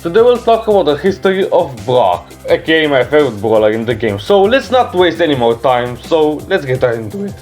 Today we'll talk about the history of Brock, aka my favorite brawler in the game. So let's not waste any more time, so let's get right into it.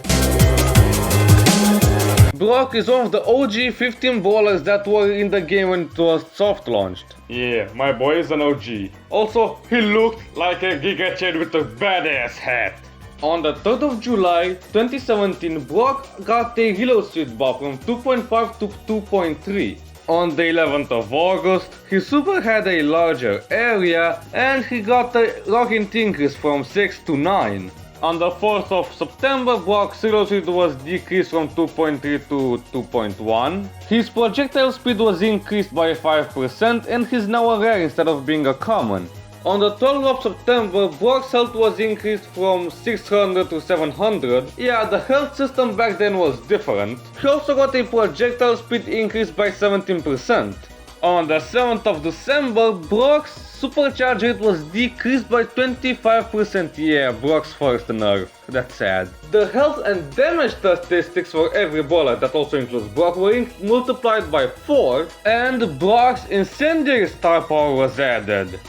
Brock is one of the OG 15 brawlers that were in the game when it was soft launched. Yeah, my boy is an OG. Also, he looked like a Giga Chad with a badass hat. On the 3rd of July 2017, Brock got a reload speed buff from 2.5 to 2.3. On the 11th of August, his super had a larger area and he got a rocket increase from 6 to 9. On the 4th of September, Brock's reload speed was decreased from 2.3 to 2.1. His projectile speed was increased by 5% and he's now a rare instead of being a common. On the 12th of September, Brock's health was increased from 600 to 700. Yeah, the health system back then was different. He also got a projectile speed increase by 17%. On the 7th of December, Brock's supercharge rate was decreased by 25%. Yeah, Brock's first nerf. That's sad. The health and damage statistics for every brawler, that also includes Brock, were multiplied by 4. And Brock's incendiary star power was added.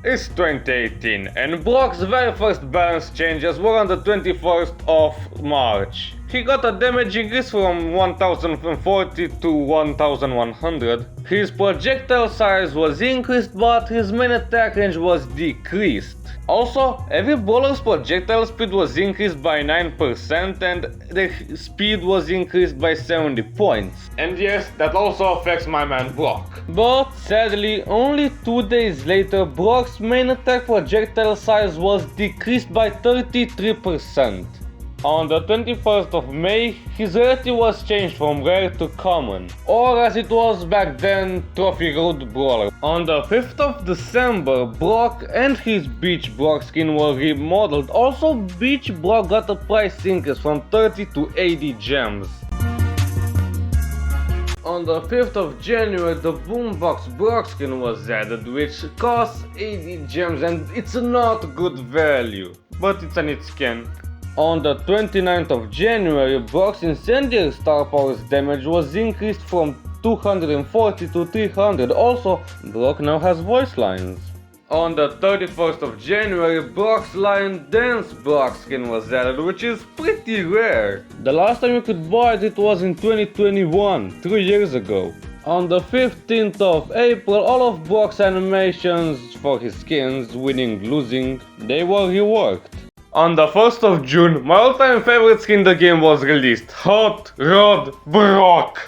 It's 2018 and Brock's very first balance changes were on the 21st of March. He got a damage increase from 1040 to 1100. His projectile size was increased but his main attack range was decreased. Also, every brawler's projectile speed was increased by 9% and their speed was increased by 70 points. And yes, that also affects my man Brock. But sadly, only 2 days later, Brock's main attack projectile size was decreased by 33%. On the 21st of May, his rarity was changed from rare to common, or as it was back then, Trophy Road Brawler. On the 5th of December, Brock and his Beach Brock skin were remodeled. Also, Beach Brock got a price increase from 30 to 80 gems. On the 5th of January, the Boombox Brock skin was added, which costs 80 gems and it's not good value, but it's a neat skin. On the 29th of January, Brock's incendiary star power's damage was increased from 240 to 300. Also, Brock now has voice lines. On the 31st of January, Brock's Lion Dance Brock skin was added, which is pretty rare. The last time you could buy it was in 2021, 3 years ago. On the 15th of April, all of Brock's animations for his skins, winning, losing, they were reworked. On the 1st of June, my all-time favorite skin in the game was released, Hot Rod Brock.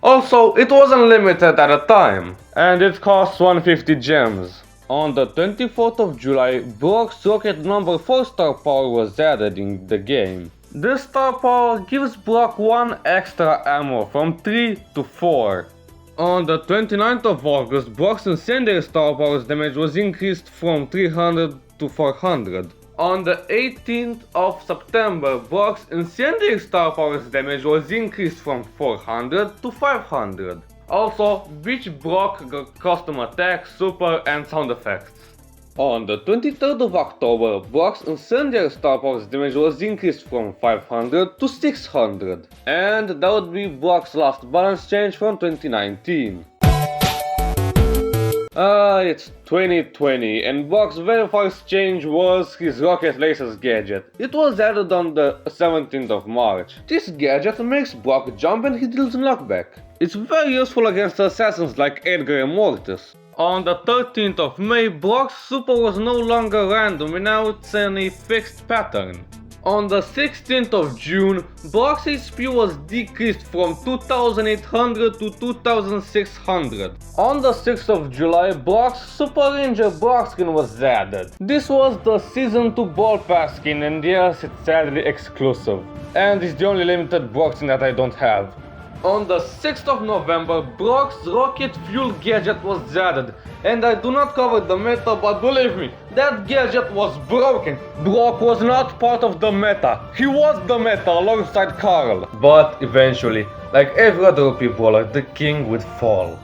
Also, it was unlimited at a time, and it costs 150 gems. On the 24th of July, Brock's Rocket number 4 star power was added in the game. This star power gives Brock 1 extra ammo from 3 to 4. On the 29th of August, Brock's incendiary star power's damage was increased from 300 to 400. On the 18th of September, Brock's incendiary star power's damage was increased from 400 to 500. Also, Beach Brock got custom attack, super and sound effects. On the 23rd of October, Brock's incendiary star power's damage was increased from 500 to 600. And that would be Brock's last balance change from 2019. It's 2020 and Brock's very first change was his Rocket Lasers gadget. It was added on the 17th of March. This gadget makes Brock jump and he deals knockback. It's very useful against assassins like Edgar and Mortis. On the 13th of May, Brock's super was no longer random and now it's in a fixed pattern. On the 16th of June, Brock's HP was decreased from 2800 to 2600. On the 6th of July, Brock's Super Ranger Brock skin was added. This was the Season 2 Ball Pass skin and yes, it's sadly exclusive. And it's the only limited Brock skin that I don't have. On the 6th of November, Brock's Rocket Fuel gadget was added. And I do not cover the meta, but believe me, that gadget was broken. Brock was not part of the meta. He was the meta alongside Carl. But eventually, like every other OP brawler, the king would fall.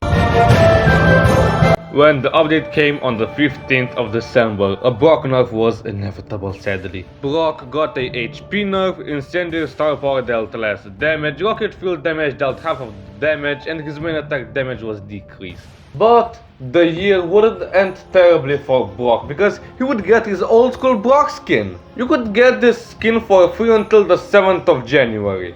When the update came on the 15th of December, a Brock nerf was inevitable sadly. Brock got a HP nerf, incendiary star power dealt less damage, rocket fuel damage dealt half of the damage and his main attack damage was decreased. But the year wouldn't end terribly for Brock because he would get his old school Brock skin. You could get this skin for free until the 7th of January.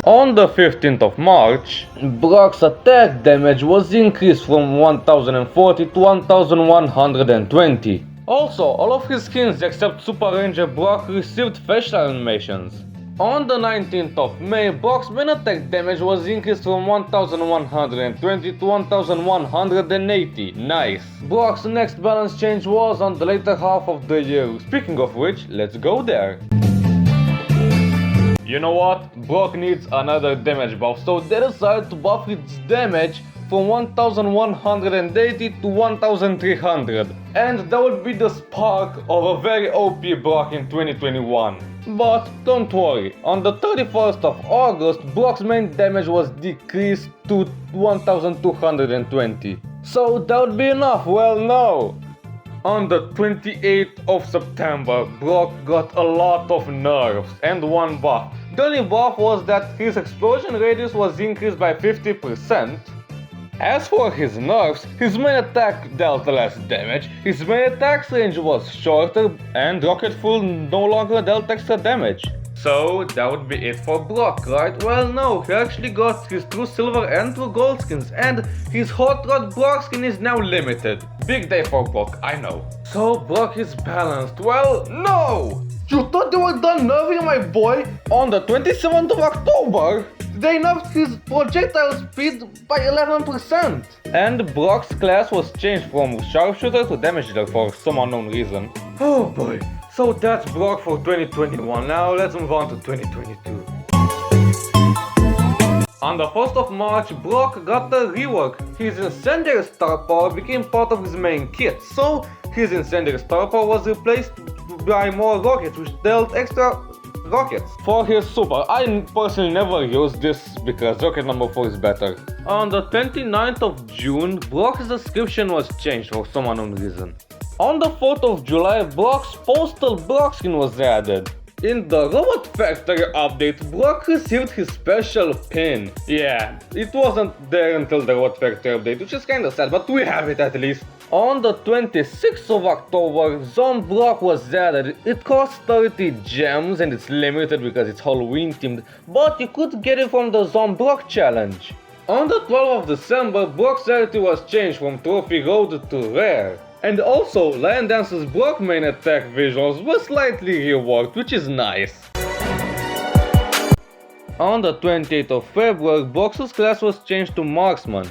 On the 15th of March, Brock's attack damage was increased from 1040 to 1120. Also, all of his skins except Super Ranger Brock received facial animations. On the 19th of May, Brock's main attack damage was increased from 1120 to 1180. Nice. Brock's next balance change was on the later half of the year. Speaking of which, let's go there. You know what? Brock needs another damage buff, so they decided to buff its damage from 1180 to 1300. And that would be the spark of a very OP Brock in 2021. But don't worry, on the 31st of August, Brock's main damage was decreased to 1220. So that would be enough, well no. On the 28th of September, Brock got a lot of nerfs and one buff. The only buff was that his explosion radius was increased by 50%. As for his nerfs, his main attack dealt less damage, his main attack range was shorter, and Rocket Fuel no longer dealt extra damage. So that would be it for Brock, right? Well no, he actually got his true silver and true gold skins, and his Hot Rod Brock skin is now limited. Big day for Brock, I know. So Brock is balanced. Well, no! You thought they were done nerfing my boy? On the 27th of October, they nerfed his projectile speed by 11%. And Brock's class was changed from sharpshooter to damage dealer for some unknown reason. Oh boy. So that's Brock for 2021. Now let's move on to 2022. On the 1st of March, Brock got a rework. His Incendiary Star Power became part of his main kit, so his Incendiary Star Power was replaced by more rockets, which dealt extra rockets. For his super, I personally never used this because rocket number 4 is better. On the 29th of June, Brock's description was changed for some unknown reason. On the 4th of July, Brock's postal Brock skin was added. In the Robot Factory update, Brock received his special pin. Yeah, it wasn't there until the Robot Factory update, which is kinda sad, but we have it at least. On the 26th of October, Zombie Brock was added. It costs 30 gems and it's limited because it's Halloween themed, but you could get it from the Zombie Brock challenge. On the 12th of December, Brock's rarity was changed from Trophy Gold to Rare. And also, Lion Dance's Brock main attack visuals were slightly reworked, which is nice. On the 28th of February, Brock's class was changed to Marksman.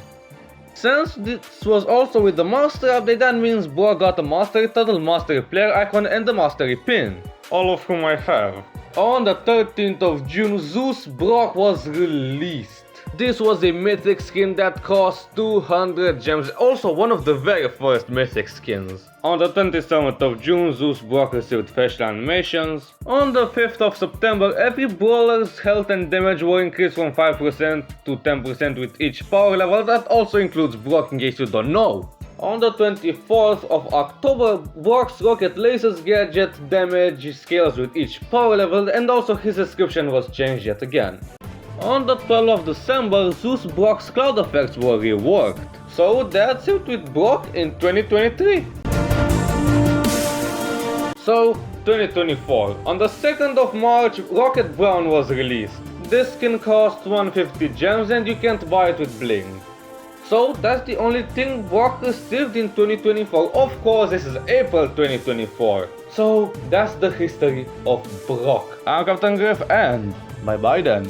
Since this was also with the Mastery update, that means Brock got a Mastery title, Mastery player icon and the Mastery pin. All of whom I have. On the 13th of June, Zeus Brock was released. This was a mythic skin that cost 200 gems, also one of the very first mythic skins. On the 27th of June, Zeus Brock received facial animations. On the 5th of September, every brawler's health and damage were increased from 5% to 10% with each power level. That also includes Brock in case you don't know. On the 24th of October, Brock's Rocket Laces gadget damage scales with each power level, and also his description was changed yet again. On the 12th of December, Zeus Brock's cloud effects were reworked. So that's it with Brock in 2023. So, 2024. On the 2nd of March, Rocket Brown was released. This skin costs 150 gems and you can't buy it with bling. So that's the only thing Brock received in 2024. Of course, this is April 2024. So that's the history of Brock. I'm Captain Griff and bye bye then.